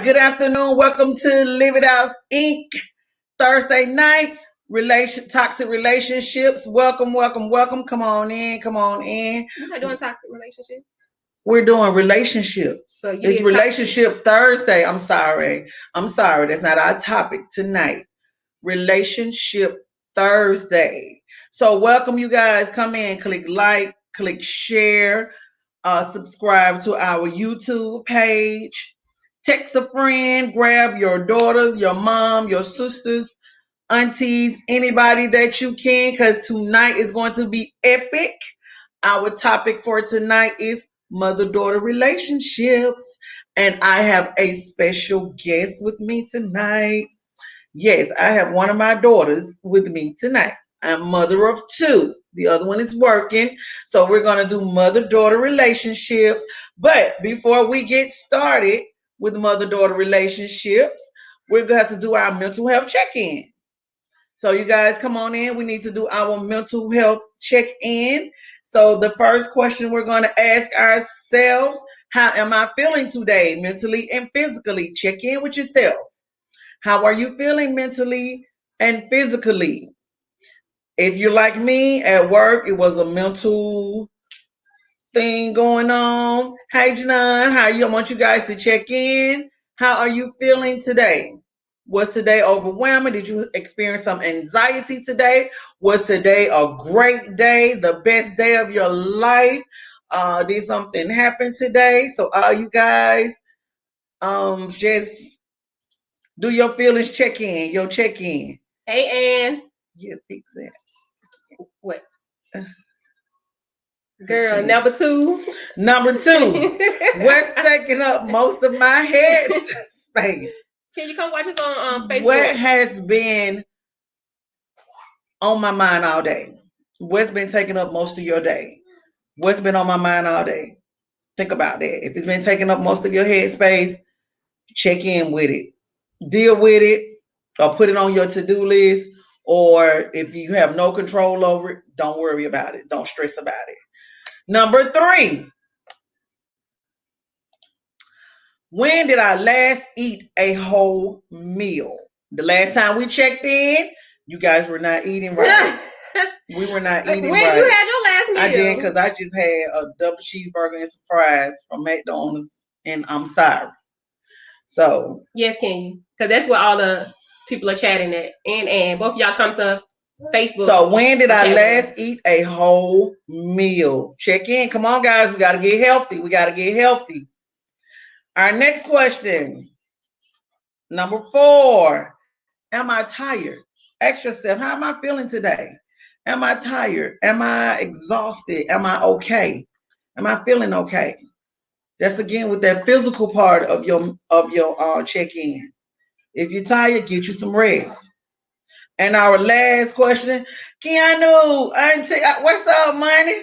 right, good afternoon. Welcome to Live It Out Inc. Thursday night toxic relationships. Welcome. Come on in. We're not doing toxic relationships. We're doing relationships. So it's Relationship Thursday. I'm sorry. That's not our topic tonight. Relationship Thursday. So welcome, you guys. Come in, click like, click share, subscribe to our YouTube page. Text a friend, grab your daughters, your mom, your sisters, aunties, anybody that you can, because tonight is going to be epic. Our topic for tonight is mother-daughter relationships. And I have a special guest with me tonight. Yes, I have one of my daughters with me tonight. I'm mother of two. The other one is working. So we're going to do mother-daughter relationships. But before we get started with mother-daughter relationships, we're going to have to do our mental health check-in. So you guys come on in. We need to do our mental health check-in. So the first question we're going to ask ourselves, how am I feeling today, mentally and physically? Check in with yourself. How are you feeling mentally and physically? If you're like me at work, it was a mental thing going on. Hey, Janan, how are you? I want you guys to check in. How are you feeling today? Was today overwhelming? Did you experience some anxiety today? Was today a great day, the best day of your life? Did something happen today? So all you guys just do your feelings check-in, your check-in. Hey, Ann. Yeah, fix that. What? Girl, number two. What's taking up most of my head space? Can you come watch us on Facebook? What has been on my mind all day? What's been taking up most of your day? What's been on my mind all day? Think about that. If it's been taking up most of your head space, check in with it. Deal with it or put it on your to-do list. Or if you have no control over it, don't worry about it. Don't stress about it. Number 3. When did I last eat a whole meal? The last time we checked in, you guys were not eating right. We were not eating right. When you had your last meal? I did, because I just had a double cheeseburger and some fries from McDonald's, and I'm sorry. So yes, can you? Because that's what all the people are chatting at. And both of y'all come to Facebook. So when did I last eat a whole meal? Check in. Come on, guys. We got to get healthy. Our next question. Number 4. Am I tired? Ask yourself, how am I feeling today? Am I tired? Am I exhausted? Am I okay? Am I feeling okay? That's again with that physical part of your check-in. If you're tired, get you some rest. And our last question, Keanu, what's up, money?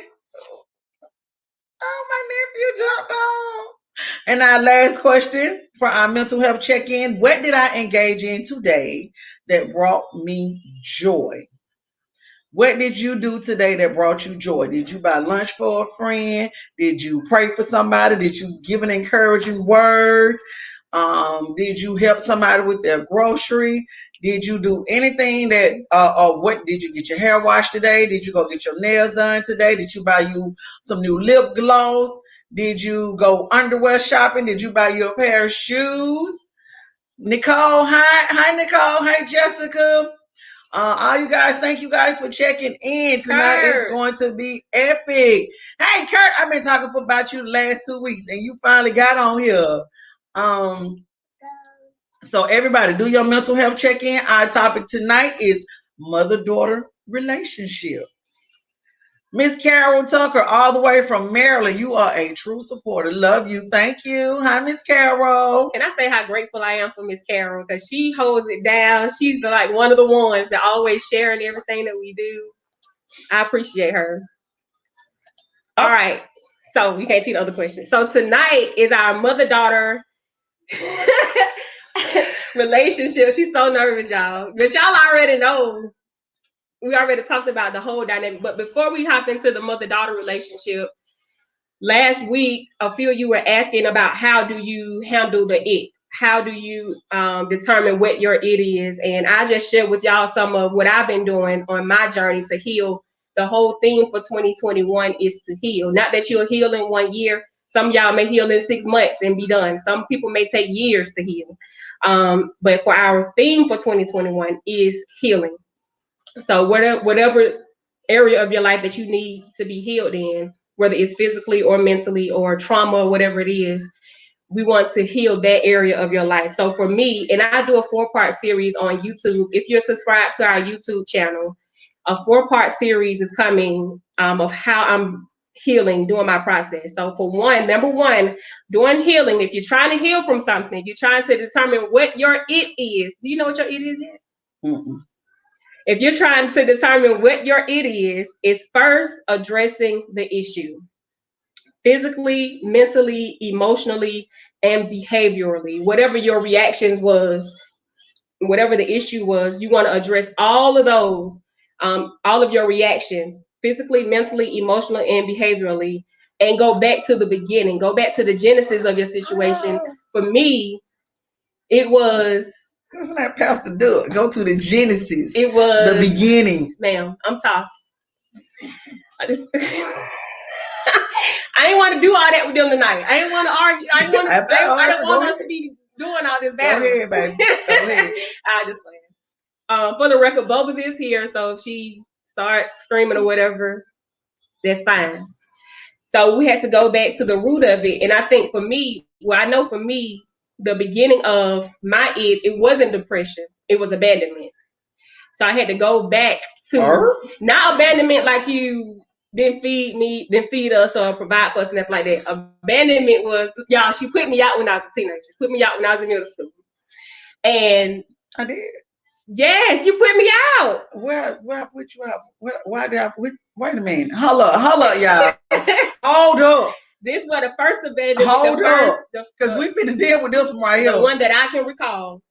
Oh, my nephew jumped on. And our last question for our mental health check-in, what did I engage in today that brought me joy? What did you do today that brought you joy? Did you buy lunch for a friend? Did you pray for somebody? Did you give an encouraging word? Did you help somebody with their grocery? Did you do anything that, or what, did you get your hair washed today? Did you go get your nails done today? Did you buy you some new lip gloss? Did you go underwear shopping? Did you buy you a pair of shoes? Nicole, hi Nicole, hi Jessica. All you guys, thank you guys for checking in. Tonight is going to be epic. Hey Kurt, I've been talking about you the last 2 weeks and you finally got on here. So everybody, do your mental health check-in. Our topic tonight is mother-daughter relationships. Miss Carol Tucker, all the way from Maryland. You are a true supporter. Love you. Thank you. Hi, Miss Carol. Can I say how grateful I am for Miss Carol? Because she holds it down. She's like one of the ones that always sharing everything that we do. I appreciate her. All right. So we can't see the other question. So tonight is our mother-daughter relationship. She's so nervous, y'all. But y'all already know. We already talked about the whole dynamic. But before we hop into the mother-daughter relationship, last week, a few of you were asking about how do you handle the it. how do you determine what your it is? And I just shared with y'all some of what I've been doing on my journey to heal. The whole theme for 2021 is to heal. Not that you'll heal in 1 year. Some of y'all may heal in 6 months and be done. Some people may take years to heal. But for our theme for 2021 is healing. So whatever area of your life that you need to be healed in, whether it's physically or mentally or trauma or whatever it is, we want to heal that area of your life. So for me, and I do a 4-part series on YouTube. If you're subscribed to our YouTube channel, a 4-part series is coming of how I'm healing during my process. So for number one, during healing, if you're trying to heal from something, you're trying to determine what your it is. Do you know what your it is yet? Mm-mm. If you're trying to determine what your it is first addressing the issue. Physically, mentally, emotionally, and behaviorally. Whatever your reactions was, whatever the issue was, you want to address all of those, all of your reactions, physically, mentally, emotionally, and behaviorally, and go back to the beginning, go back to the genesis of your situation. For me, it was. Isn't that Pastor Doug? Go to the genesis. It was the beginning. Ma'am, I'm talking. I didn't want to do all that with them tonight. I didn't want to argue. I didn't want us to be doing all this battle. Go ahead, baby. Go ahead. I just playing. For the record, Bubbles is here, so if she starts screaming or whatever, that's fine. So we had to go back to the root of it. And I think for me, I know for me, the beginning of my it wasn't depression. It was abandonment. So I had to go back to not abandonment like you didn't feed me, didn't feed us or provide for us and nothing like that. Abandonment was, y'all, she put me out when I was a teenager. She put me out when I was in middle school. And I did. Yes, you put me out. Where I put you out? Why did I put? Wait a minute. Hold up, y'all. Hold up. This was the first abandonment. Hold up. Because we finna deal with this one right here. The one that I can recall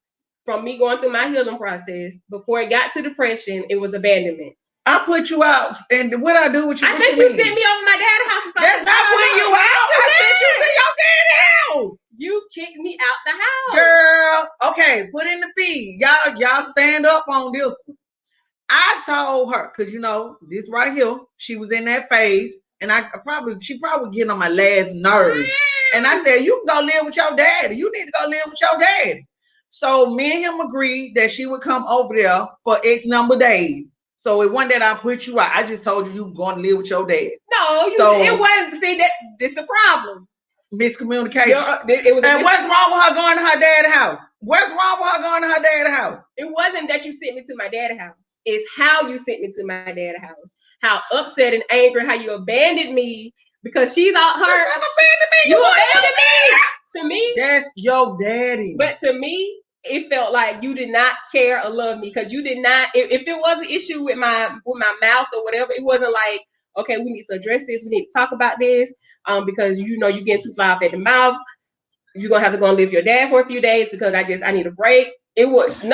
from me going through my healing process. Before it got to depression, it was abandonment. I put you out, and what I do with you? I think you sent me over my dad's house. That's not putting you out. I sent you to your dad's house. You kicked me out the house, girl. Okay, put in the feed, y'all stand up on this one. I told her because this right here, she was in that phase, and she probably getting on my last nerves. And I said, you can go live with your daddy. You need to go live with your daddy. So me and him agreed that she would come over there for X number of days. So it wasn't that I put you out. I just told you were going to live with your dad. No, it wasn't. See, this the problem. Miscommunication. And what's wrong with her going to her dad's house? What's wrong with her going to her dad's house? It wasn't that you sent me to my dad's house. It's how you sent me to my dad's house. How upset and angry, how you abandoned me because she's out her. You abandoned me. To me, that's your daddy. But to me, it felt like you did not care or love me because you did not. If it was an issue with my mouth or whatever, it wasn't like, okay, we need to address this. We need to talk about this because you're getting too far off at the mouth. You're gonna have to go and live with your dad for a few days because I need a break. It was it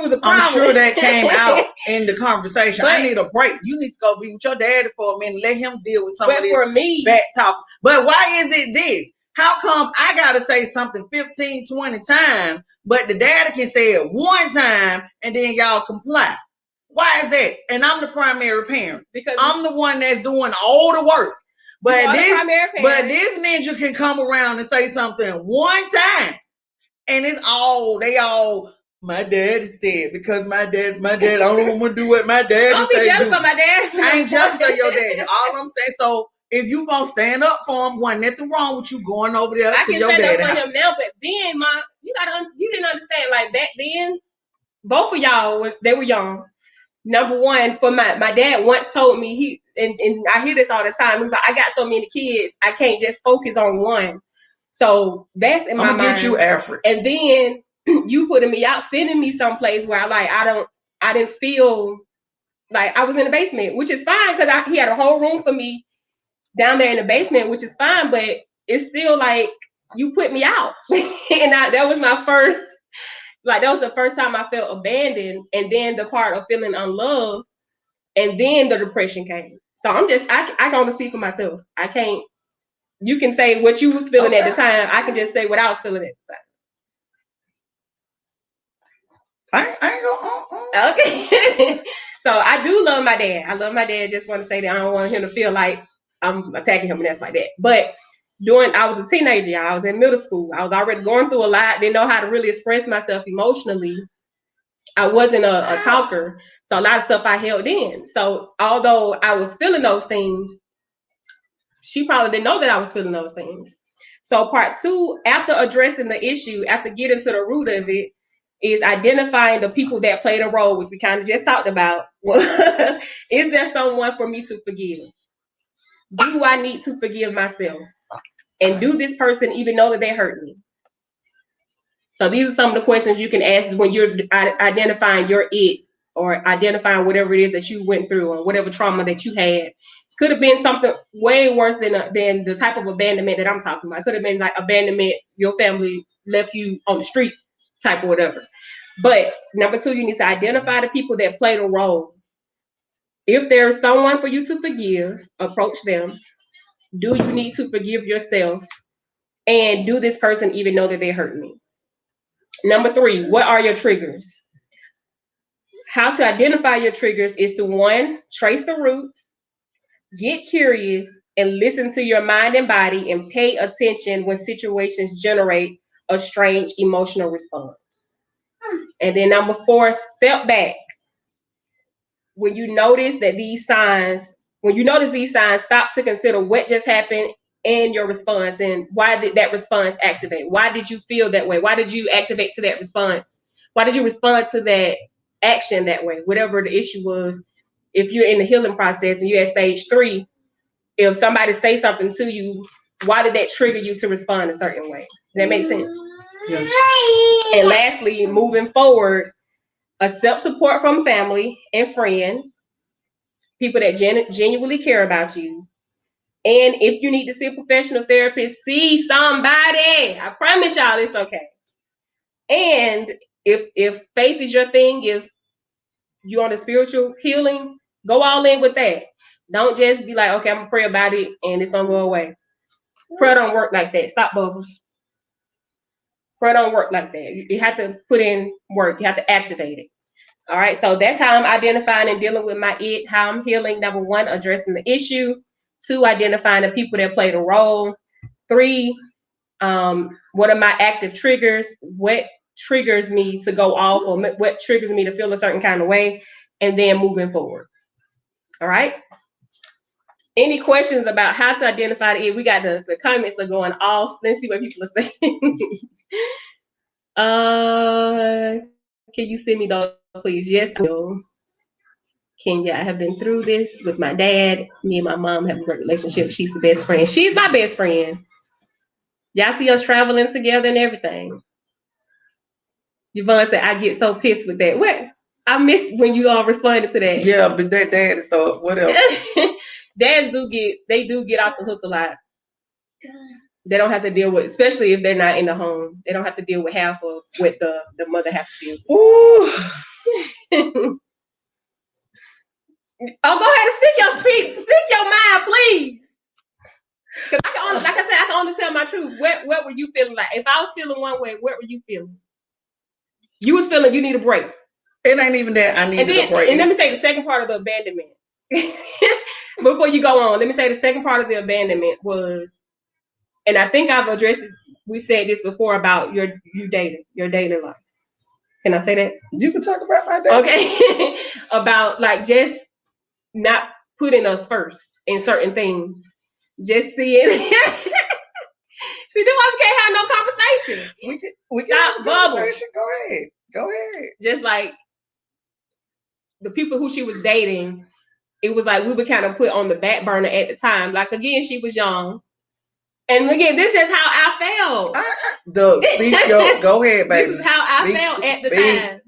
was a problem. I'm sure that came out in the conversation. I need a break. You need to go be with your daddy for a minute. Let him deal with some of this back talk. But why is it this? How come I gotta say something 15, 20 times, but the daddy can say it one time and then y'all comply? Why is that? And I'm the primary parent because I'm the one that's doing all the work. But this ninja can come around and say something one time, and it's my daddy said because my dad, I don't want to do what my dad. Don't be jealous of my dad. I ain't jealous of your daddy. All I'm saying, so if you gonna stand up for him, wasn't nothing wrong with you going over there to your daddy. I can stand up for him now, but then you didn't understand. Like back then, both of y'all they were young. Number one, for my dad once told me and I hear this all the time. He was like, I got so many kids, I can't just focus on one. So that's in my mind. I'm gonna get you Alfred. And then you putting me out, sending me someplace where I didn't feel like I was in the basement, which is fine because he had a whole room for me down there in the basement, which is fine, but it's still like you put me out. And that was my first. Like that was the first time I felt abandoned, and then the part of feeling unloved, and then the depression came. So I can only speak for myself. I can't You can say what you was feeling at the time. I can just say what I was feeling at the time. I ain't Okay. So I do love my dad. I love my dad. Just want to say that I don't want him to feel like I'm attacking him and that's like that. But I was a teenager. I was in middle school. I was already going through a lot. Didn't know how to really express myself emotionally. I wasn't a talker. So a lot of stuff I held in. So although I was feeling those things, she probably didn't know that I was feeling those things. So part 2, after addressing the issue, after getting to the root of it, is identifying the people that played a role, which we kind of just talked about. Is there someone for me to forgive? Do I need to forgive myself? And do this person even know that they hurt me? So these are some of the questions you can ask when you're identifying your it, or identifying whatever it is that you went through, or whatever trauma that you had. Could have been something way worse than the type of abandonment that I'm talking about. It could have been like abandonment, your family left you on the street type or whatever. But number 2, you need to identify the people that played a role. If there's someone for you to forgive, approach them. Do you need to forgive yourself? And do this person even know that they hurt me? Number 3, what are your triggers? How to identify your triggers is to 1, trace the roots, get curious, and listen to your mind and body, and pay attention when situations generate a strange emotional response. And then number 4, step back. When you notice these signs, stop to consider what just happened and your response, and why did that response activate? Why did you feel that way? Why did you activate to that response? Why did you respond to that action that way? Whatever the issue was. If you're in the healing process and you're at stage 3, if somebody say something to you, why did that trigger you to respond a certain way? Does that make sense? Yeah. And lastly, moving forward, accept support from family and friends, people that genuinely care about you. And if you need to see a professional therapist, see somebody. I promise y'all it's okay. And if faith is your thing, if you're on a spiritual healing, go all in with that. Don't just be like, okay, I'm gonna pray about it and it's gonna go away. Prayer don't work like that. Stop, Bubbles. Prayer don't work like that. You have to put in work. You have to activate it. All right. So that's how I'm identifying and dealing with my it. How I'm healing. Number 1, addressing the issue. 2, identifying the people that played a role. 3, what are my active triggers? What triggers me to go off, or what triggers me to feel a certain kind of way? And then moving forward. All right. Any questions about how to identify the it? We got the comments are going off. Let's see what people are saying. Can you send me those, please? Yes, I will. Kenya, I have been through this with my dad. Me and my mom have a great relationship. She's the best friend. She's my best friend. Y'all see us traveling together and everything. Yvonne said, I get so pissed with that. What? I miss when you all responded to that. Yeah, but that dad is stuff. What else? Dads do get off the hook a lot. They don't have to deal with, especially if they're not in the home. They don't have to deal with half of what the mother has to deal with. Ooh. Oh, go ahead and speak your mind, please. Because I can only, like I said, I can only tell my truth. What were you feeling like? If I was feeling one way, what were you feeling? You was feeling you need a break. It ain't even that I needed a break. And let me say the second part of the abandonment. Before you go on, let me say the second part of the abandonment was, and I think I've addressed it, we've said this before about your dating life. Can I say that? You can talk about my dating. Okay. About like just not putting us first in certain things. Just seeing. See, then why we can't have no conversation? We can have a conversation. Go ahead. Just like the people who she was dating, it was like we were kind of put on the back burner at the time. Like, again, she was young. And again, this is how I felt. Go ahead, baby. This is how I felt at the time.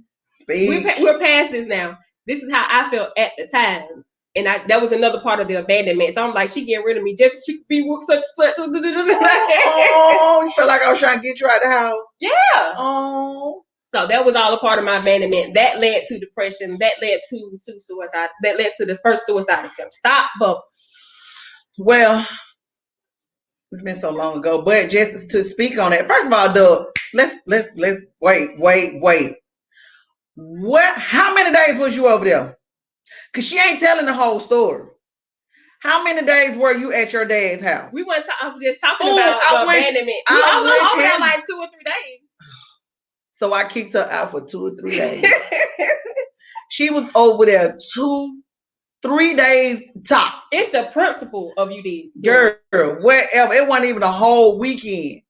We're past this now. This is how I felt at the time. And that was another part of the abandonment. So I'm like, she getting rid of me just to be with such. Oh, you feel like I was trying to get you out of the house? Yeah. Oh. So that was all a part of my abandonment. That led to depression. That led to suicide. That led to this first suicide attempt. Stop, Bubbles. Well, It's been so long ago. But just to speak on it, first of all, Doug, let's wait. What? How many days was you over there? Cause she ain't telling the whole story. How many days were you at your dad's house? We went. I was just talking about the abandonment. I was over there like 2 or 3 days. So I kicked her out for 2 or 3 days. She was over there 2, 3 days top. It's the principle of you did. Girl, wherever. It wasn't even a whole weekend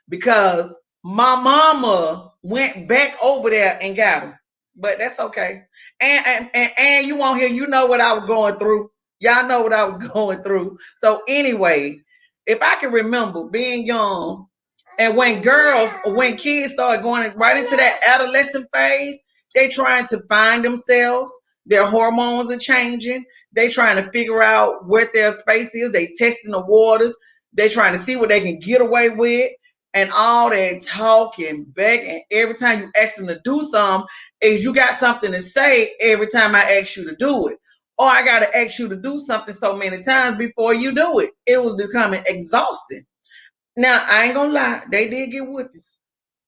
because my mama went back over there and got him. But that's okay. And you won't hear, you know what I was going through. Y'all know what I was going through. So anyway, if I can remember being young, and when kids start going right into that adolescent phase, they trying to find themselves. Their hormones are changing. They trying to figure out what their space is. They testing the waters. They trying to see what they can get away with. And all that talking back, and every time you ask them to do something, is you got something to say every time I ask you to do it. Or I got to ask you to do something so many times before you do it. It was becoming exhausting. Now, I ain't gonna lie, they did get whippings.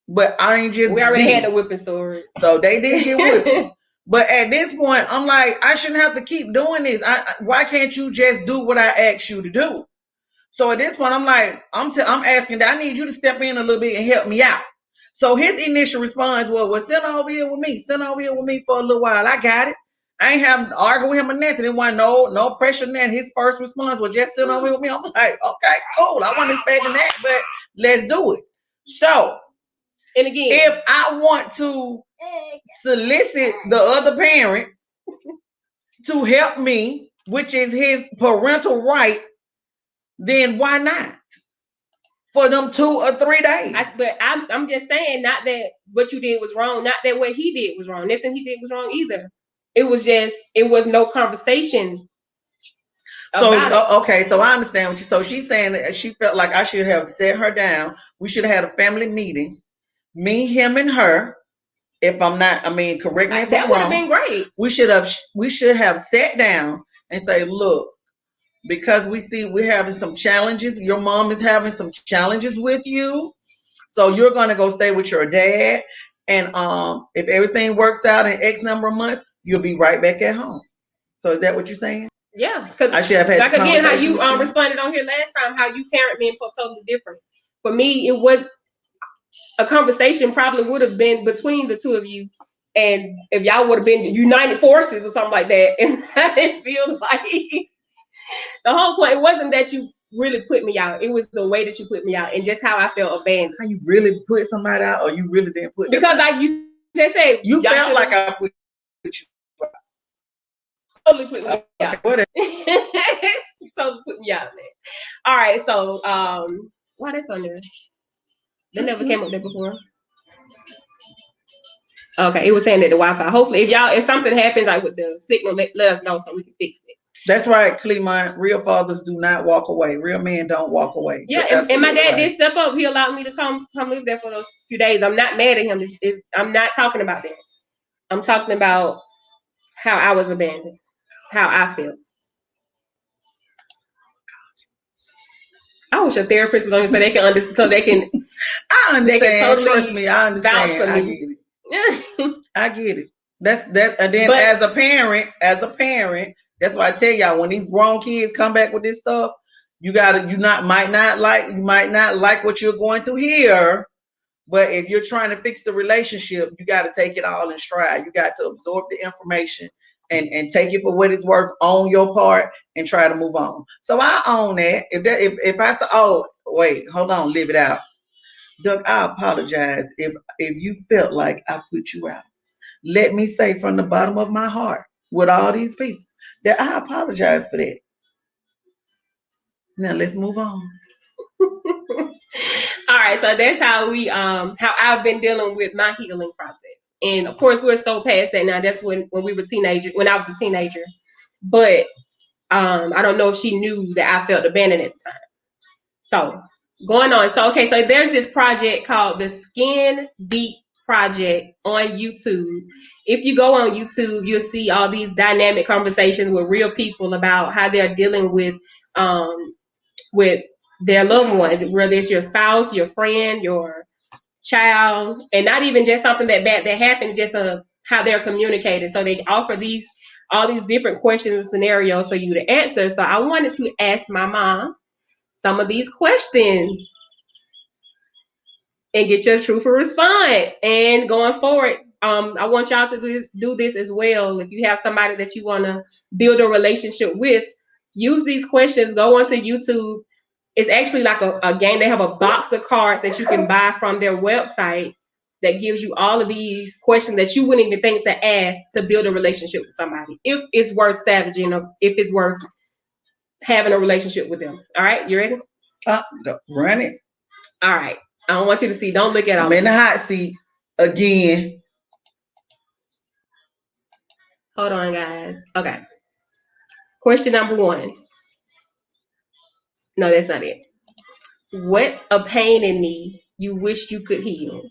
But I ain't just. We already had the whipping story. So they did get whippings. But at this point, I'm like, I shouldn't have to keep doing this. Why can't you just do what I asked you to do? So at this point, I'm like, I'm asking that I need you to step in a little bit and help me out. So his initial response was, well, sit over here with me. Sit over here with me for a little while. I got it. I ain't having to argue with him or nothing. It wasn't no pressure in that. His first response was just sit over here with me. I'm like, okay, cool. I wasn't expecting that, but let's do it. So, and again, if I want to solicit the other parent to help me, which is his parental right, then why not? For them 2 or 3 days. But I'm just saying, not that what you did was wrong, not that what he did was wrong. Nothing he did was wrong either. It was no conversation. So okay, so I understand what you. So she's saying that she felt like I should have set her down. We should have had a family meeting, me, him, and her. If I'm not, correct me if I'm wrong. That would have been great. We should have sat down and say, look, because we see we're having some challenges. Your mom is having some challenges with you, so you're gonna go stay with your dad. And if everything works out in X number of months, you'll be right back at home. So is that what you're saying? Yeah, because I should have had like again how you responded on here last time, how you parent me for totally different. For me, it was a conversation probably would have been between the two of you, and if y'all would have been united forces or something like that. And I didn't feel like the whole point. It wasn't that you really put me out; it was the way that you put me out and just how I felt abandoned. How you really put somebody out, or you really didn't put? Because you just said you felt like I put you. Totally put me out. You totally put me out there. All right, so why that's on there? That never came up there before. Okay, it was saying that the Wi-Fi. Hopefully, if something happens like with the signal, let us know so we can fix it. That's right, Clemont. Real fathers do not walk away. Real men don't walk away. Yeah, and my dad did step up. He allowed me to come live there for those few days. I'm not mad at him. I'm not talking about that. I'm talking about how I was abandoned, how I felt. I wish a therapist was on here so they can understand. So they can. I understand. They can totally trust me. I understand. For me. I get it. I get it. That's that. And then as a parent, that's why I tell y'all when these grown kids come back with this stuff, you might not like what you're going to hear. But if you're trying to fix the relationship, you got to take it all in stride. You got to absorb the information and take it for what it's worth on your part and try to move on. So I own that. If I say, oh, wait, hold on, live it out. Doug, I apologize if you felt like I put you out. Let me say from the bottom of my heart with all these people that I apologize for that. Now let's move on. All right, so that's how I've been dealing with my healing process. And of course, we're so past that now. That's when we were teenagers, when I was a teenager. But I don't know if she knew that I felt abandoned at the time. So going on. So there's this project called the Skin Deep Project on YouTube. If you go on YouTube, you'll see all these dynamic conversations with real people about how they're dealing with their loved ones, whether it's your spouse, your friend, your child, and not even just something that bad that happens, just how they're communicating. So they offer all these different questions and scenarios for you to answer. So I wanted to ask my mom some of these questions and get your truthful response. And going forward, I want y'all to do this as well. If you have somebody that you want to build a relationship with, use these questions. Go onto YouTube. It's actually like a game. They have a box of cards that you can buy from their website that gives you all of these questions that you wouldn't even think to ask to build a relationship with somebody. If it's worth savaging or if it's worth having a relationship with them. All right, you ready? Run it. All right. I don't want you to see. Don't look at all. I'm in the hot seat again. Hold on, guys. Okay. Question number 1. No, that's not it. What's a pain in me you wish you could heal?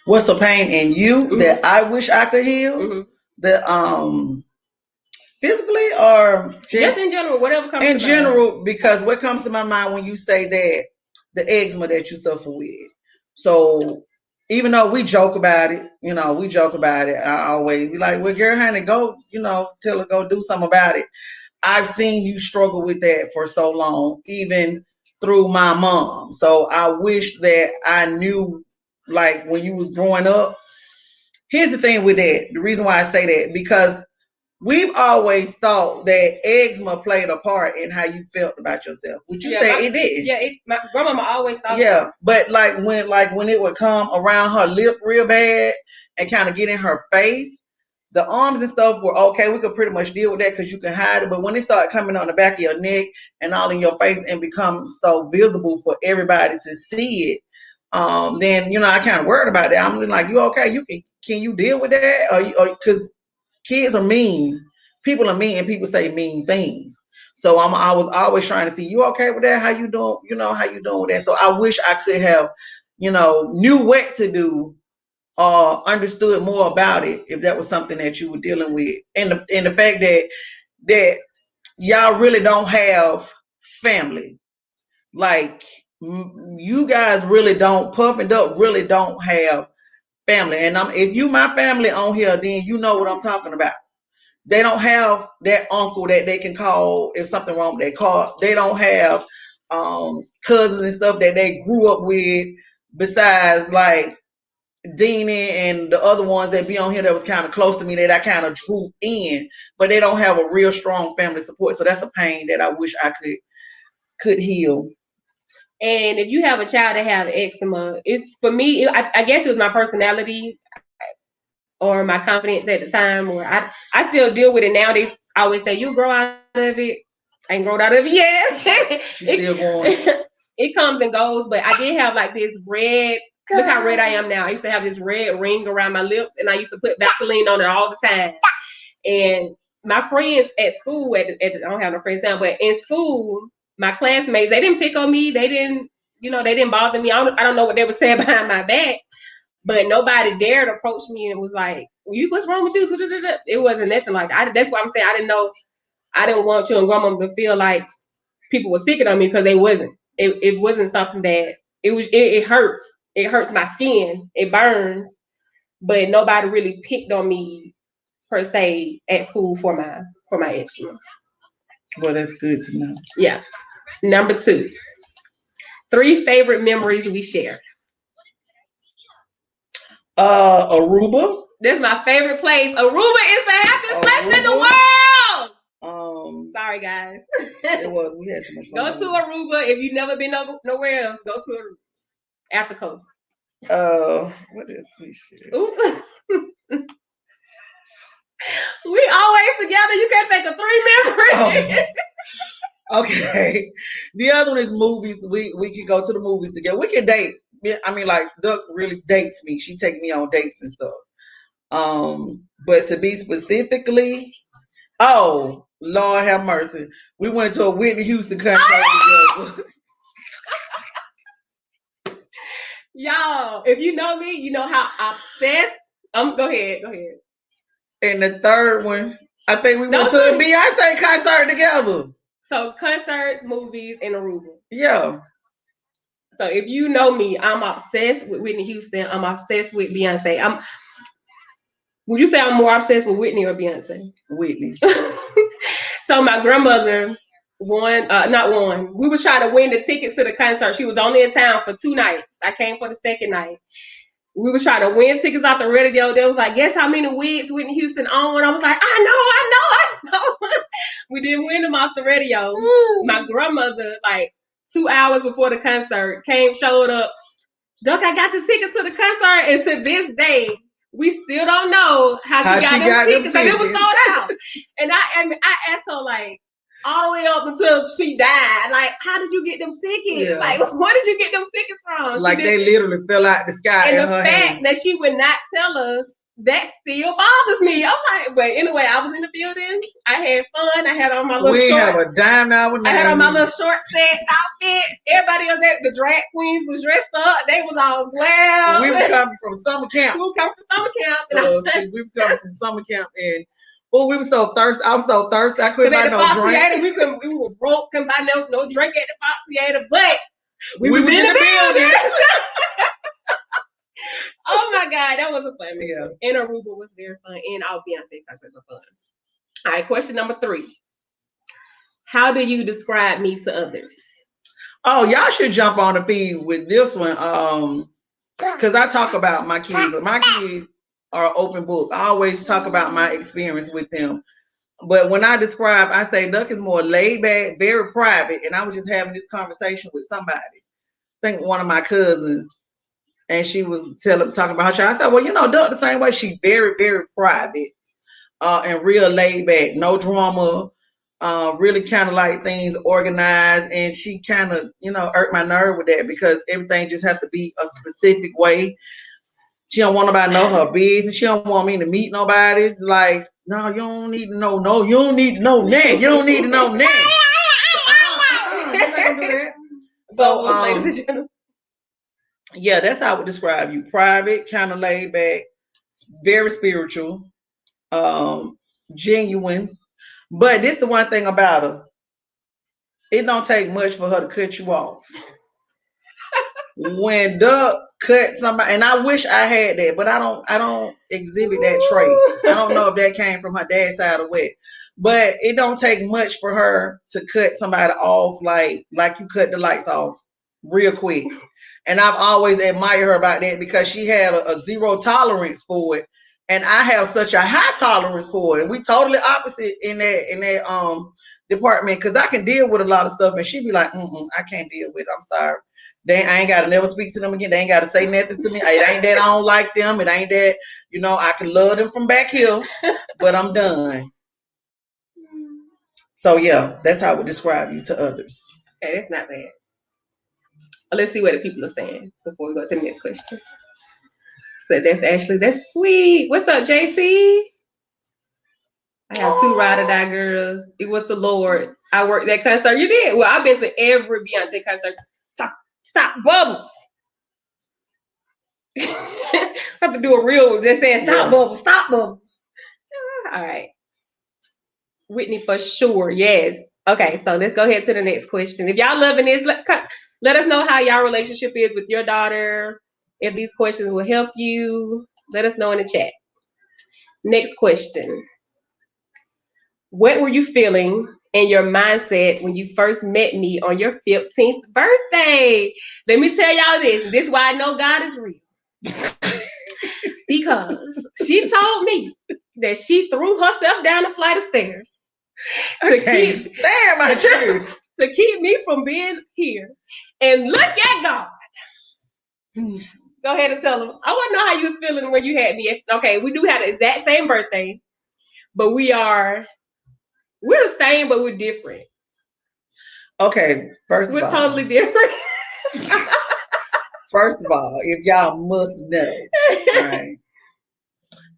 What's a pain in you that I wish I could heal? The physically or just in general, whatever comes in to general, mind. because what comes to my mind when you say that, the eczema that you suffer with. So even though we joke about it, I always be like, well, girl, honey, go, tell her go do something about it. I've seen you struggle with that for so long, even through my mom. So I wish that I knew, like, when you was growing up. Here's the thing with that. The reason why I say that, because we've always thought that eczema played a part in how you felt about yourself. Would you say it did? Yeah, my grandmama always thought. Yeah, but when it would come around her lip real bad and kind of get in her face, the arms and stuff were okay. We could pretty much deal with that because you can hide it. But when it started coming on the back of your neck and all in your face and become so visible for everybody to see it, then I kind of worried about that. I'm like, you okay? Can you deal with that? Or because kids are mean, people are mean, and people say mean things. So I was always trying to see, you okay with that? How you doing? How you doing with that? So I wish I could have, knew what to do or understood more about it if that was something that you were dealing with. And the fact that y'all really don't have family. Like, you guys really don't, Puff and Duck really don't have family. And if you my family on here, then you know what I'm talking about. They don't have that uncle that they can call if something wrong with their car. They don't have cousins and stuff that they grew up with, besides like Deanie and the other ones that be on here that was kind of close to me that I kind of drew in, but they don't have a real strong family support. So that's a pain that I wish I could heal. And if you have a child that have eczema, it's for me. I guess it was my personality or my confidence at the time, or I still deal with it now. They always say you grow out of it. I ain't grown out of it yet. She's still going. It comes and goes, but I did have like this red. Look how red I am now. I used to have this red ring around my lips, and I used to put Vaseline on it all the time. And my friends at school, I don't have no friends now, but in school, my classmates, they didn't pick on me. They didn't bother me. I don't know what they were saying behind my back, but nobody dared approach me and was like, what's wrong with you? It wasn't nothing like that. That's why I'm saying I didn't know. I didn't want you and grandma to feel like people was picking on me, because they wasn't. It wasn't something that it hurts. It hurts my skin. It burns, but nobody really picked on me per se at school for my eczema. Well, that's good to know. Yeah. Number 2, 3 favorite memories we share. Aruba. That's my favorite place. Aruba is the happiest place in the world. Sorry, guys. It was. We had so much fun. Go to Aruba. If you've never been nowhere else, go to Aruba. Africa. What is we share? We always together. You can't think of 3 memories. Okay. The other one is movies. We can go to the movies together. We can date. I mean, like, Duck really dates me. She take me on dates and stuff. But to be specifically, oh, Lord have mercy. We went to a Whitney Houston concert together. Y'all, if you know me, you know how obsessed. Go ahead. And the third one, I think we went to a Beyonce concert together. So concerts, movies, and Aruba. Yeah. So if you know me, I'm obsessed with Whitney Houston. I'm obsessed with Beyonce. Would you say I'm more obsessed with Whitney or Beyonce? Whitney. So my grandmother not won. We was trying to win the tickets to the concert. She was only in town for 2 nights. I came for the second night. We was trying to win tickets off the radio. They was like, guess how many wigs Whitney Houston owned? I was like, I know. We didn't win them off the radio. My grandmother, like 2 hours before the concert, showed up. Duck, I got your tickets to the concert. And to this day, we still don't know how she got them tickets. And it was sold out. And I asked her, like, all the way up until she died. Like, how did you get them tickets? Yeah. Like, where did you get them tickets from? Like, they literally fell out the sky. And the fact that she would not tell us, that still bothers me. I'm like, but anyway, I was in the building. I had fun. I had on my little short. We have a dime now. I had on my little short set outfit. Everybody else there, the drag queens was dressed up. They was all glam. We were coming from summer camp. We were coming from summer camp. And we were so thirsty. I was so thirsty. I couldn't buy no drink. We were broke. Couldn't buy no drink at the Fox Theater, but we was in the building. Oh my God, that was a fun movie. Yeah. And Aruba was very fun. And all Beyonce concerts are fun. All right, question number 3. How do you describe me to others? Oh, y'all should jump on the feed with this one. Because I talk about my kids. My kids are an open book. I always talk about my experience with them. But when I describe, I say Duck is more laid back, very private. And I was just having this conversation with somebody. I think one of my cousins. And she was talking about her show. I said, well, Duck the same way. She's very, very private and real laid back. No drama. Really kind of like things organized. And she kind of, irked my nerve with that because everything just has to be a specific way. She don't want nobody to know her business. She don't want me to meet nobody. Like, no, you don't need to know. No, you don't need to know that. You don't need to know that. So, ladies and gentlemen. Yeah, that's how I would describe you. Private, kind of laid back, very spiritual, genuine. But this the one thing about her. It don't take much for her to cut you off. When Duck cut somebody, and I wish I had that, but I don't exhibit that trait. I don't know if that came from her dad's side or what. But it don't take much for her to cut somebody off like you cut the lights off real quick. And I've always admired her about that because she had a zero tolerance for it. And I have such a high tolerance for it. And we totally opposite in that department because I can deal with a lot of stuff. And she be like, I can't deal with it. I'm sorry. I ain't got to never speak to them again. They ain't got to say nothing to me. It ain't that I don't like them. It ain't that, I can love them from back here, but I'm done. So, yeah, that's how I would describe you to others. Okay, that's not bad. Let's see what the people are saying before we go to the next question. So that's sweet. What's up, JT? I have 2 ride or die girls. It was the Lord. I worked that concert. You did? Well, I've been to every Beyonce concert. Stop bubbles. I have to do a real one just saying stop bubbles, stop bubbles. All right. Whitney for sure. Yes. Okay, so let's go ahead to the next question. If y'all loving this, let us know how y'all relationship is with your daughter. If these questions will help you, let us know in the chat. Next question. What were you feeling in your mindset when you first met me on your 15th birthday? Let me tell y'all this. This is why I know God is real. Because she told me that she threw herself down a flight of stairs to keep me from being here. And look at God. Go ahead and tell them. I want to know how you was feeling when you had me. Okay, we do have the exact same birthday, but we're the same, but we're different. Okay, we're totally different. First of all, if y'all must know, right?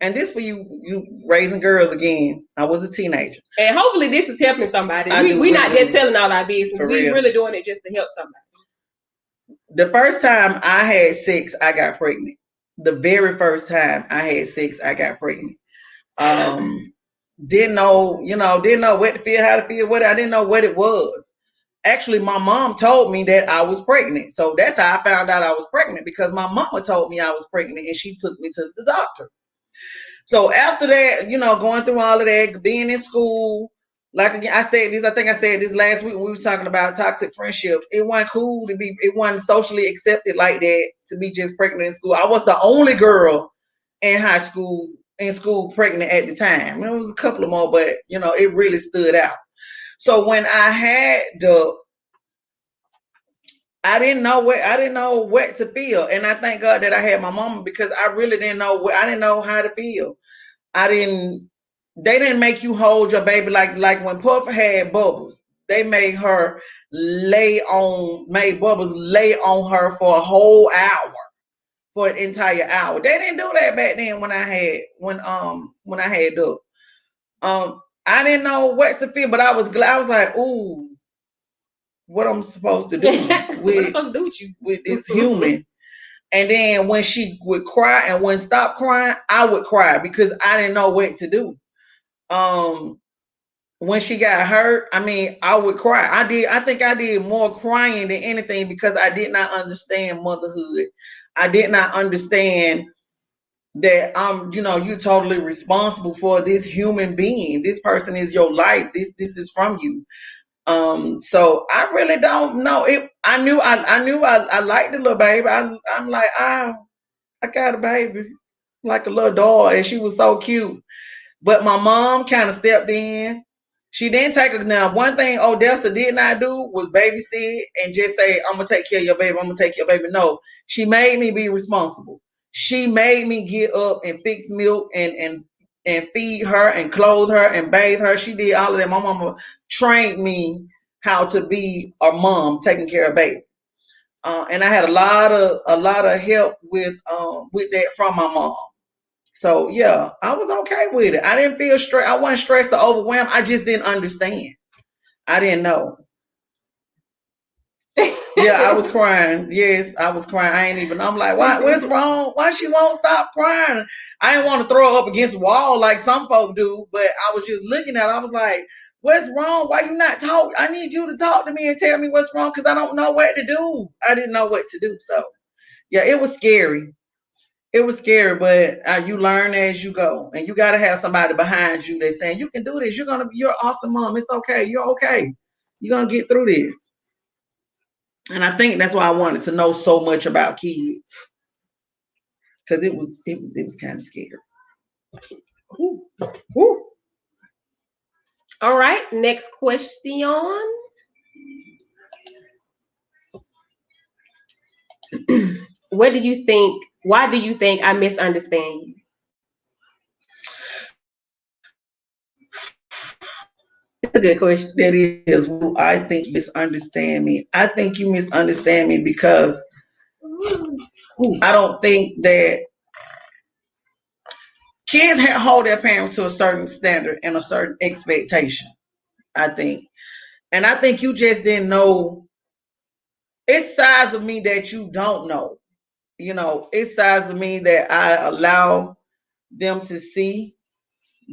And this for you raising girls again. I was a teenager. And hopefully this is helping somebody. We're not just telling all our business. We're really doing it just to help somebody. The first time I had sex, I got pregnant. The very first time I had sex, I got pregnant. didn't know, didn't know what to feel, how to feel, I didn't know what it was. Actually, my mom told me that I was pregnant. So that's how I found out I was pregnant, because my mama told me I was pregnant and she took me to the doctor. So after that, going through all of that, being in school, like again, I think I said this last week when we was talking about toxic friendship. It wasn't cool to be, it wasn't socially accepted like that to be just pregnant in school. I was the only girl in school pregnant at the time. There was a couple of more, but it really stood out. So when I had I didn't know what to feel, and I thank God that I had my mama, because I really didn't know I didn't know how to feel. I didn't. They didn't make you hold your baby like when Puff had Bubbles. They made Bubbles lay on her for a whole hour, for an entire hour. They didn't do that back then when I had Doug. I didn't know what to feel, but I was glad. I was like, ooh, what I'm supposed to do with this human. And then when she would cry and wouldn't stop crying, I would cry because I didn't know what to do. When she got hurt, I would cry. I think I did more crying than anything, because I did not understand motherhood. I did not understand that you're totally responsible for this human being. This person is your life. This is from you. So I really don't know. I liked the little baby. I'm like, I got a baby, like a little doll, and she was so cute. But my mom kind of stepped in. She didn't take her. Now, one thing Odessa did not do was babysit and just say, I'm going to take care of your baby. I'm going to take your baby. No, she made me be responsible. She made me get up and fix milk and feed her and clothe her and bathe her. She did all of that. My mama trained me how to be a mom taking care of baby. And I had a lot of help with that from my mom. So yeah, I was okay with it. I didn't feel stressed. I wasn't stressed or overwhelmed. I just didn't understand. I didn't know. Yeah, I was crying. Yes, I was crying. I ain't even. I'm like, what's wrong? Why she won't stop crying? I didn't want to throw her up against the wall like some folk do, but I was just looking at her. I was like, what's wrong? Why you not talk? I need you to talk to me and tell me what's wrong, because I don't know what to do. I didn't know what to do. So yeah, it was scary. It was scary, but you learn as you go, and you got to have somebody behind you that's saying you can do this. You're an awesome mom. It's okay. You're okay. You're gonna get through this. And I think that's why I wanted to know so much about kids, because it was kind of scary. Ooh. Ooh. All right, next question. Why do you think I misunderstand you? It's a good question. That is, I think you misunderstand me. I think you misunderstand me because I don't think that kids hold their parents to a certain standard and a certain expectation. I think. And I think you just didn't know. It's sides of me that you don't know. It's sides of me that I allow them to see.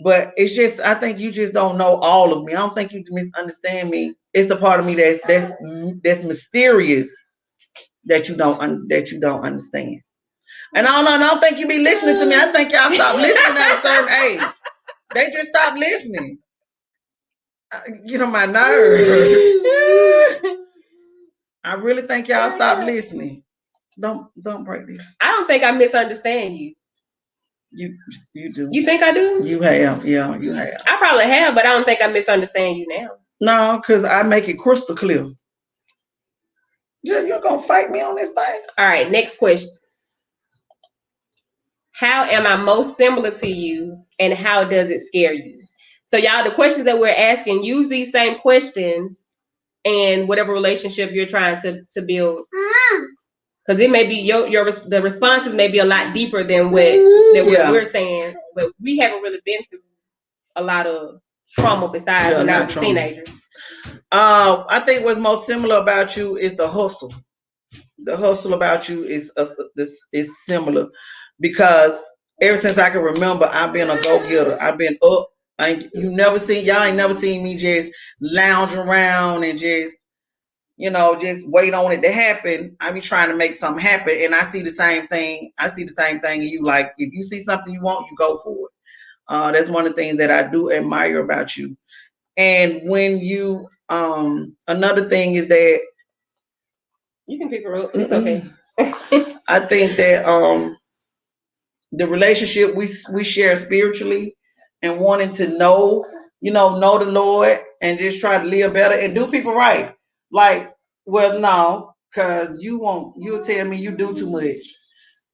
But it's just, I think you just don't know all of me. I don't think you misunderstand me. It's the part of me that's mysterious that you don't understand. And I don't think you be listening to me. I think y'all stop listening at a certain age. They just stop listening. Get on my nerves. I really think y'all stop listening. Don't break this. I don't think I misunderstand you. You do. You think I do? You have, yeah, you have. I probably have, but I don't think I misunderstand you now. No, because I make it crystal clear. You're gonna fight me on this thing. All right, next question. How am I most similar to you, and how does it scare you? So y'all, the questions that we're asking, use these same questions in whatever relationship you're trying to build. Because it may be the responses may be a lot deeper than what we're saying, but we haven't really been through a lot of trauma besides when I was a teenager. I think what's most similar about you is the hustle. The hustle about you is similar, because ever since I can remember, I've been a go-getter. I've been up Y'all ain't never seen me just lounge around and just wait on it to happen. I be trying to make something happen, and I see the same thing. I see the same thing in you. Like if you see something you want, you go for it. That's one of the things that I do admire about you. And when you, another thing is that you can pick her up. It's okay. I think that the relationship we share spiritually and wanting to know the Lord and just try to live better and do people right. Like, well, no, because you'll tell me you do too much.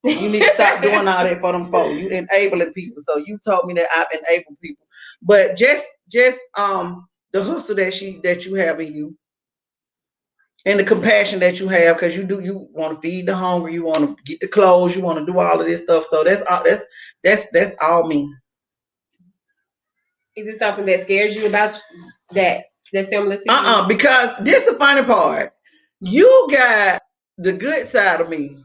You need to stop doing all that for them folks. You enabling people. So you told me that I've enabled people. But just the hustle that you have in you and the compassion that you have, because you want to feed the hungry, you want to get the clothes, you want to do all of this stuff. So that's all me. Is it something that scares you about that's similar to you? Because this is the funny part. You got the good side of me.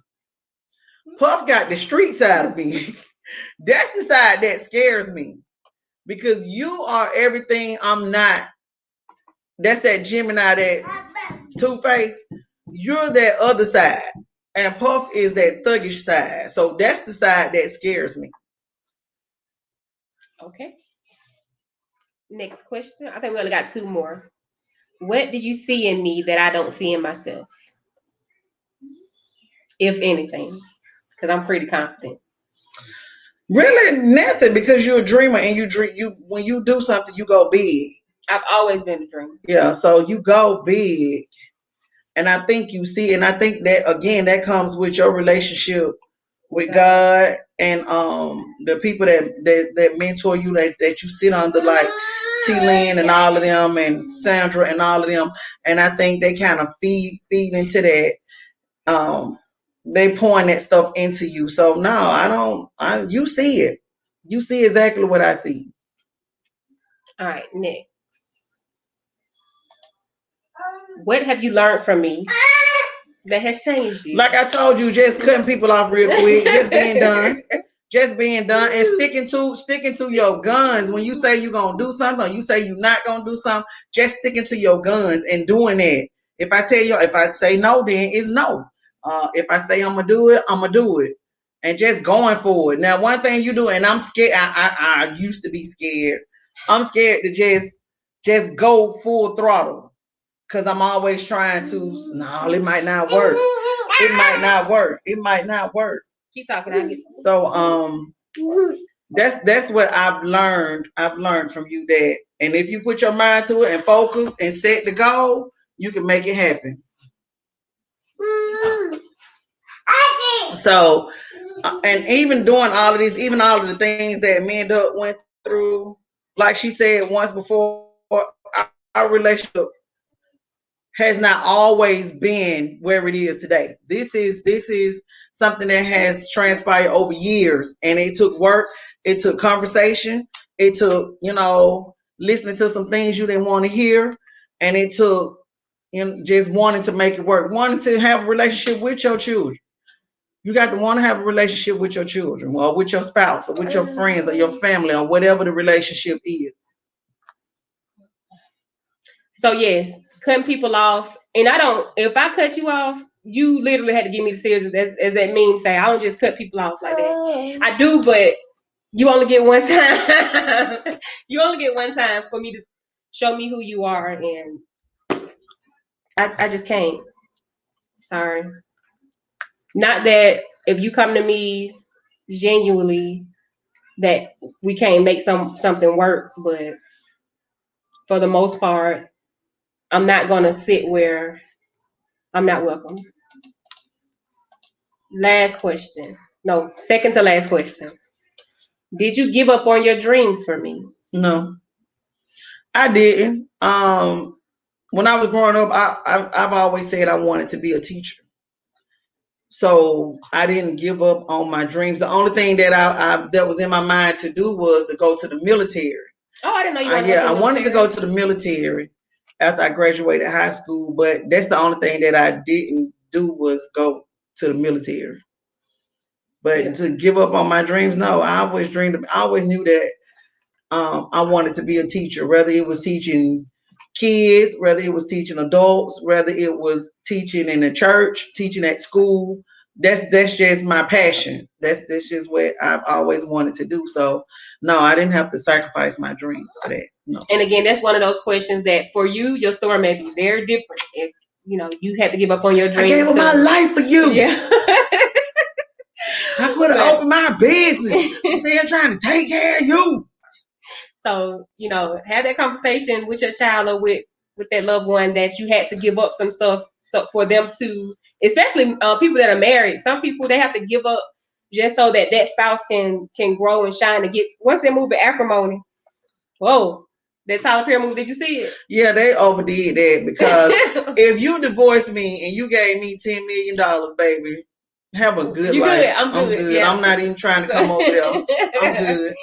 Puff got the street side of me. That's the side that scares me. Because you are everything I'm not. That's that Gemini, that Two-Face. You're that other side. And Puff is that thuggish side. So that's the side that scares me. Okay. Next question. I think we only got two more. What do you see in me that I don't see in myself? If anything. Because I'm pretty confident. Really nothing, because you're a dreamer and you when you do something you go big. I've always been a dreamer. Yeah, so you go big. And I think you see, and I think that again that comes with your relationship with God and the people that mentor you, that you sit under, like T Lynn and all of them and Sandra and all of them. And I think they kind of feed into that. They pouring that stuff into you. So no, you see it. You see exactly what I see. All right, next. What have you learned from me that has changed you? Like I told you, just cutting people off real quick, just being done. Just being done and sticking to your guns. When you say you're gonna do something, or you say you're not gonna do something, just sticking to your guns and doing that. If I say no, then it's no. If I say I'm gonna do it, I'm gonna do it, and just going for it. Now, one thing you do, and I'm scared. I used to be scared. I'm scared to just go full throttle, because I'm always trying to. No, it might not work. It might not work. It might not work. Keep talking. I get So that's what I've learned. I've learned from you that, and if you put your mind to it and focus and set the goal, you can make it happen. So, and even doing all of this, even all of the things that me and Doug went through, like she said once before, our relationship has not always been where it is today. This is something that has transpired over years, and it took work, it took conversation, it took listening to some things you didn't want to hear, and it took just wanting to make it work, wanting to have a relationship with your children. You got to want to have a relationship with your children, or with your spouse, or with your friends, or your family, or whatever the relationship is. So yes, cutting people off, and I don't. If I cut you off, you literally had to give me the serious, as that meme say. I don't just cut people off like that. I do, but you only get one time. You only get one time for me to show me who you are, and I just can't. Sorry. Not that if you come to me genuinely that we can't make something work, but for the most part, I'm not gonna sit where I'm not welcome. Last question. No, second to last question. Did you give up on your dreams for me? No, I didn't. When I was growing up, I've always said I wanted to be a teacher. So I didn't give up on my dreams. The only thing that that was in my mind to do was to go to the military. Oh, I didn't know you wanted to go to the military. I wanted to go to the military after I graduated high school, but that's the only thing that I didn't do was go to the military. But to give up on my dreams, no. I always dreamed. I always knew that I wanted to be a teacher, whether it was teaching kids, whether it was teaching adults, whether it was teaching in the church, teaching at school. That's just my passion. That's just what I've always wanted to do. So no, I didn't have to sacrifice my dream for that. No. And again, that's one of those questions that for you, your story may be very different. If you had to give up on your dream. I gave up my life for you. Yeah. I could have opened my business. I'm still trying to take care of you. So, have that conversation with your child or with that loved one that you had to give up some stuff so for them to, especially people that are married. Some people, they have to give up just so that spouse can grow and shine and get. What's that movie, Acrimony? Whoa, that Tyler Perry movie, did you see it? Yeah, they overdid that because if you divorced me and you gave me $10 million, baby, have a good life. Good. I'm good. Yeah. I'm not even trying to come over there. I'm good.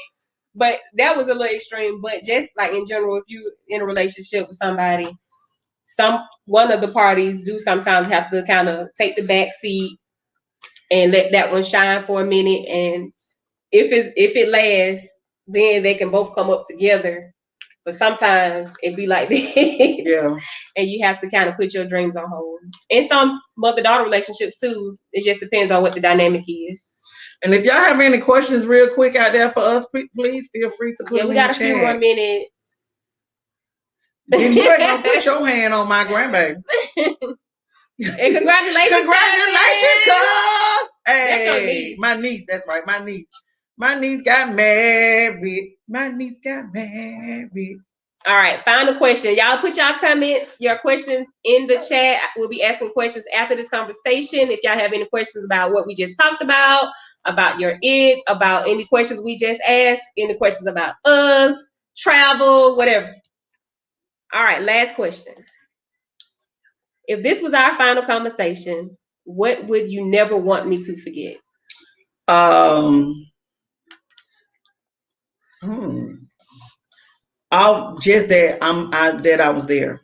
But that was a little extreme. But just like in general, if you in a relationship with somebody, one of the parties do sometimes have to kind of take the back seat and let that one shine for a minute. And if it lasts, then they can both come up together. But sometimes it be like this. Yeah. And you have to kind of put your dreams on hold. In some mother-daughter relationships too, it just depends on what the dynamic is. And if y'all have any questions real quick out there for us, please feel free to put them in the chat. We got a few more minutes. Then you ain't gonna put your hand on my grandbaby. And congratulations. Congratulations, cuz. Hey, that's your niece. My niece, that's right, my niece. My niece got married. All right, final question. Y'all put y'all comments, your questions in the chat. We'll be asking questions after this conversation. If y'all have any questions about what we just talked about your about any questions we just asked, any questions about us, travel, whatever. All right, last question. If this was our final conversation, what would you never want me to forget? Just that I was there.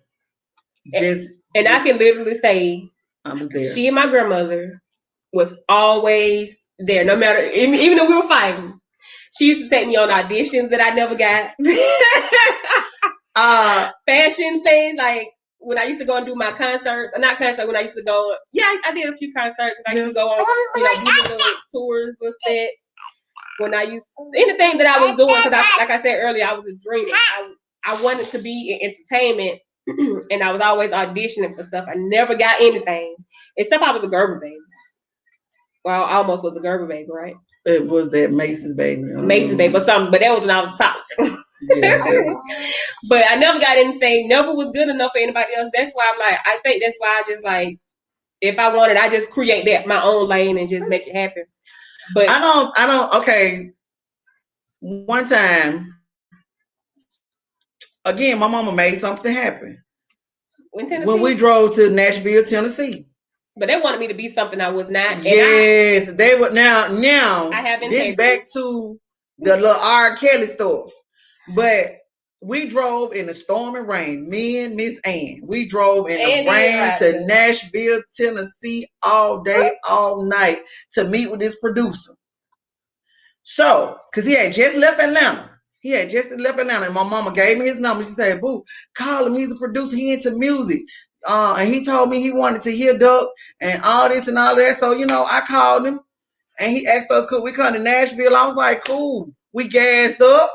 And I can literally say I was there. She and my grandmother was always there, no matter, even though we were fighting. She used to take me on auditions that I never got. Fashion things, like when I used to go and do my concerts, when I used to go, I did a few concerts, and I used to go on, do little tours, little sets. When I used anything that I was doing, because like I said earlier, I was a dreamer. I wanted to be in entertainment, and I was always auditioning for stuff. I never got anything, except I was a Gerber baby. Well, I almost was a Gerber baby, right? It was that Macy's baby. Macy's baby, but that was when I was top. But I never got anything. Never was good enough for anybody else. That's why I'm like, I think that's why I just like, if I wanted, I just create that my own lane and just make it happen. But I don't. Okay. One time, again, my mama made something happen. When we drove to Nashville, Tennessee. But they wanted me to be something I was not. Yes, they would. Now, I haven't. This back to the little R. Kelly stuff. But we drove in the storm and rain. Me and Miss Ann. We drove in the rain to Nashville, Tennessee, all day, all night to meet with this producer. So, because he had just left Atlanta. And my mama gave me his number. She said, "Boo, call him. He's a producer. He into music." And he told me he wanted to hear Duck and all this and all that. So, I called him and he asked us, could we come to Nashville? I was like, cool. We gassed up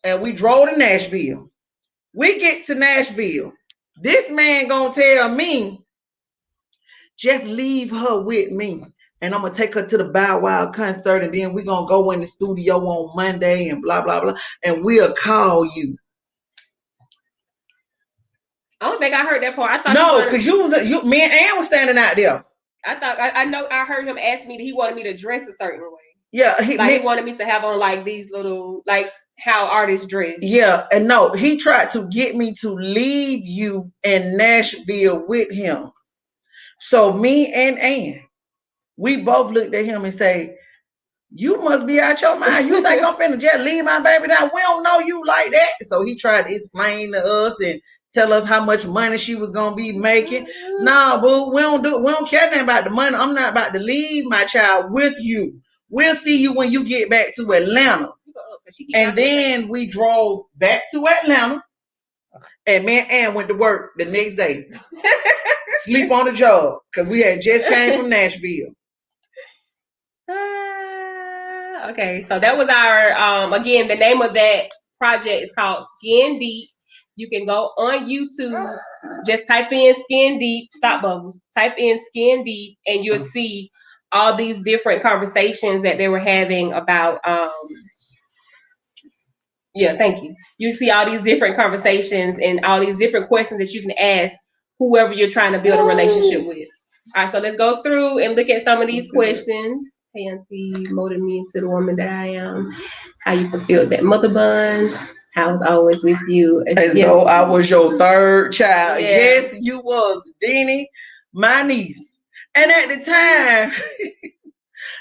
and we drove to Nashville. We get to Nashville. This man gonna tell me, just leave her with me. And I'm going to take her to the Bow Wow concert, and then we're going to go in the studio on Monday and blah, blah, blah, and we'll call you. I don't think I heard that part. I thought no, because me and Ann was standing out there. I heard him ask me that he wanted me to dress a certain way. Yeah. He wanted me to have on like these little, like how artists dress. Yeah. And no, he tried to get me to leave you in Nashville with him. So me and Ann, we both looked at him and say, you must be out your mind. You think I'm finna just leave my baby down? We don't know you like that. So he tried to explain to us and tell us how much money she was gonna be making. Nah, boo, we don't care nothing about the money. I'm not about to leave my child with you. We'll see you when you get back to Atlanta. And then we drove back to Atlanta. And me and Ann went to work the next day. Sleep on the job. Because we had just came from Nashville. Okay, so that was our, again, the name of that project is called Skin Deep. You can go on YouTube, just type in Skin Deep, Stop Bubbles, type in Skin Deep, and you'll see all these different conversations that they were having about, thank you. You see all these different conversations and all these different questions that you can ask whoever you're trying to build a relationship with. All right, so let's go through and look at some of these questions. Hey, Auntie, molded me into the woman that I am. How you fulfilled that mother bond. I was always with you. As though I was your third child. Yeah. Yes, you was. Deanie, my niece. And at the time,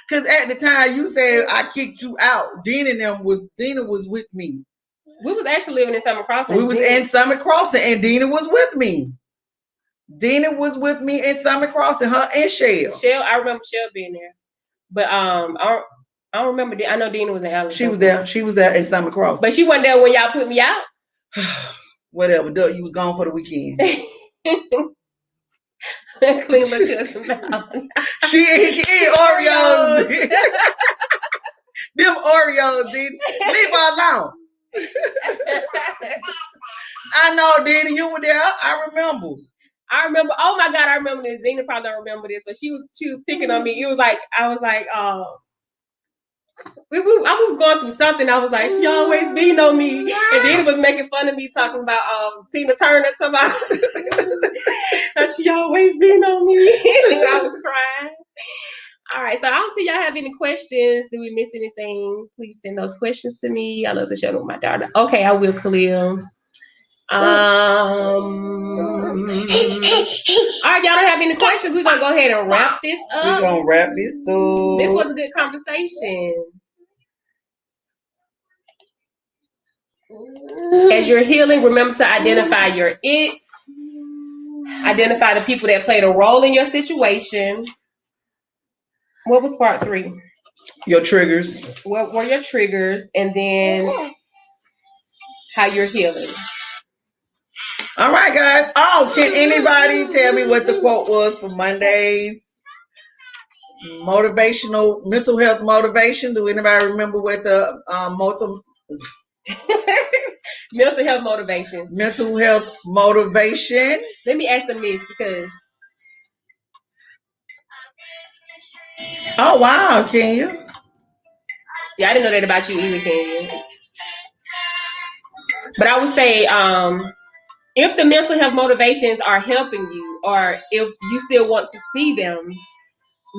because at the time you said I kicked you out, Dina was with me. We was actually living in Summit Crossing. We was in Summit Crossing, and Dina was with me. Dina was with me in Summit Crossing, her and Shell. I remember Shell being there. But I don't remember. I know Dina was in Allen. She was there. She was there in Summit Crossing. But she wasn't there when y'all put me out. Whatever. Doug, you was gone for the weekend. Clean my cousin out. She ate Oreos. Them Oreos, did. Leave her alone. I know, Dina, you were there. I remember. Oh my God, I remember this. Dina probably don't remember this, but she was picking on me. It was like I was like, I was going through something. I was like, she always beating on me, and Dina was making fun of me talking about Tina Turner. She always beating on me. And I was crying. All right, so I don't see y'all have any questions. Did we miss anything? Please send those questions to me. I love to share them with my daughter. Okay, I will, Khalil. All right, y'all don't have any questions. We're gonna go ahead and wrap this up. We're gonna wrap this up. This was a good conversation. As you're healing, remember to identify your it. Identify the people that played a role in your situation. What was part 3? Your triggers. What were your triggers? And then how you're healing. All right, guys. Oh, can anybody tell me what the quote was for Monday's motivational mental health motivation? Do anybody remember what the mental health motivation? Mental health motivation. Let me ask them this because. Oh wow, can you? Yeah, I didn't know that about you either, can you? But I would say, if the mental health motivations are helping you, or if you still want to see them,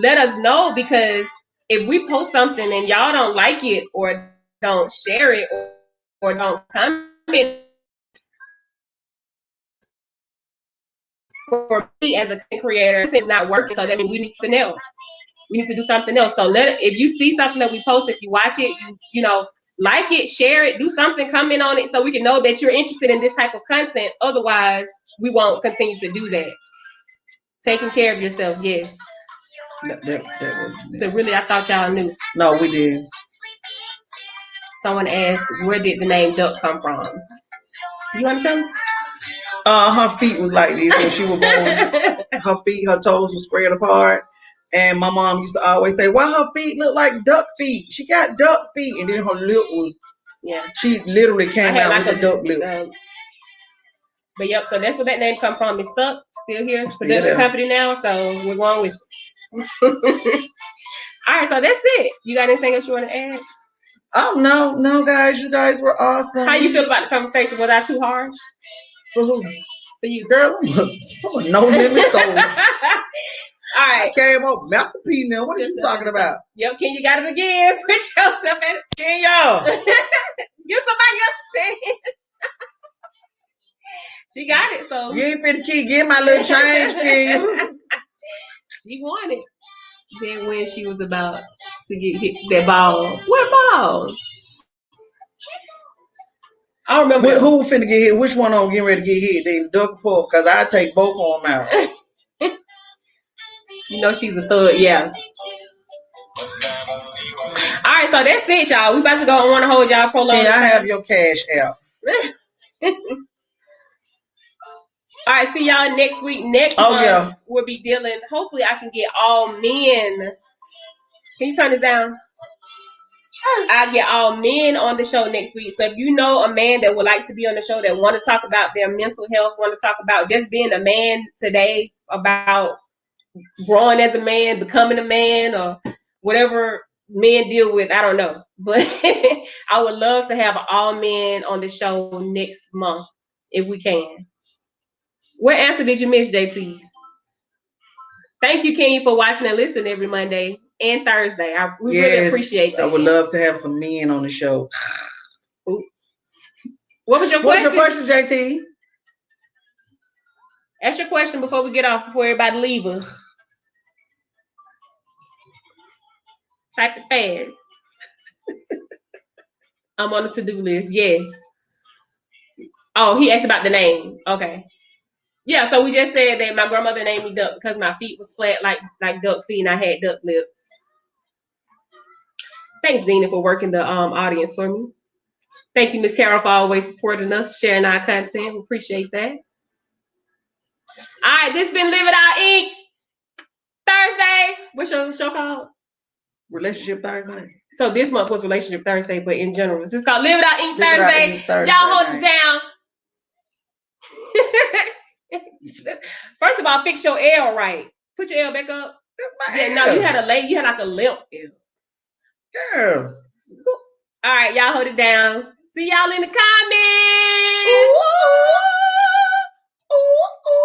let us know, because if we post something and y'all don't like it or don't share it or don't comment, for me as a content creator, it's not working. So that means we need something else. We need to do something else. So if you see something that we post, if you watch it, you know, like it, share it, do something, comment on it, so we can know that you're interested in this type of content. Otherwise, we won't continue to do that. Taking care of yourself, yes. That was. So really, I thought y'all knew. No, we did. Someone asked, where did the name Duck come from? You want to tell me? Her feet was like this when she was born. Her feet, her toes were spread apart. And my mom used to always say, why her feet look like duck feet? She got duck feet. And then her lip was, she literally came out with the duck lip. But yep, so that's where that name come from. It's Stuck, still here. Production company now, so we're going with it. All right, so that's it. You got anything else you want to add? Oh, no, guys. You guys were awesome. How you feel about the conversation? Was I too harsh? For who? For you. Girl, I'm a no limit coach. All right. I came up, Master P now. What are you talking about? Yep, Ken, you got it again. Put yourself in. Ken, y'all. Give somebody else a chance. She got it, so. You ain't finna keep getting my little change, Ken. She won it. Then when she was about to get hit that ball. What ball? I don't remember. Who finna get hit? Which one on getting ready to get hit? They duck or puff, because I take both of them out. You know she's a thug, yeah. All right, right, so that's it, y'all. We about to go. I want to hold y'all for a long Can I time. have your cash out? All right, see y'all next week. Next month, we'll be dealing. Hopefully, I can get all men. Can you turn this down? I'll get all men on the show next week. So if you know a man that would like to be on the show, that want to talk about their mental health, want to talk about just being a man today, about growing as a man, becoming a man, or whatever men deal with, I don't know. But I would love to have all men on the show next month if we can. What answer did you miss, JT? Thank you, Kenny, for watching and listening every Monday and Thursday. We really appreciate that. I would love to have some men on the show. Ooh. What was your question? What's your question, JT? Ask your question before we get off, before everybody leave us. Type it fast. I'm on the to-do list. Yes. Oh, he asked about the name. Okay. Yeah, so we just said that my grandmother named me Duck because my feet was flat like duck feet and I had duck lips. Thanks, Dina, for working the audience for me. Thank you, Miss Carol, for always supporting us, sharing our content. We appreciate that. All right, this been Live It Out Inc. Thursday. What's your show called? Relationship Thursday. So this month was Relationship Thursday, but in general, it's just called Live It Out Inc. Thursday. Y'all hold it down. First of all, fix your L right. Put your L back up. Yeah, no, you had like a limp L. Girl. All right, y'all hold it down. See y'all in the comments.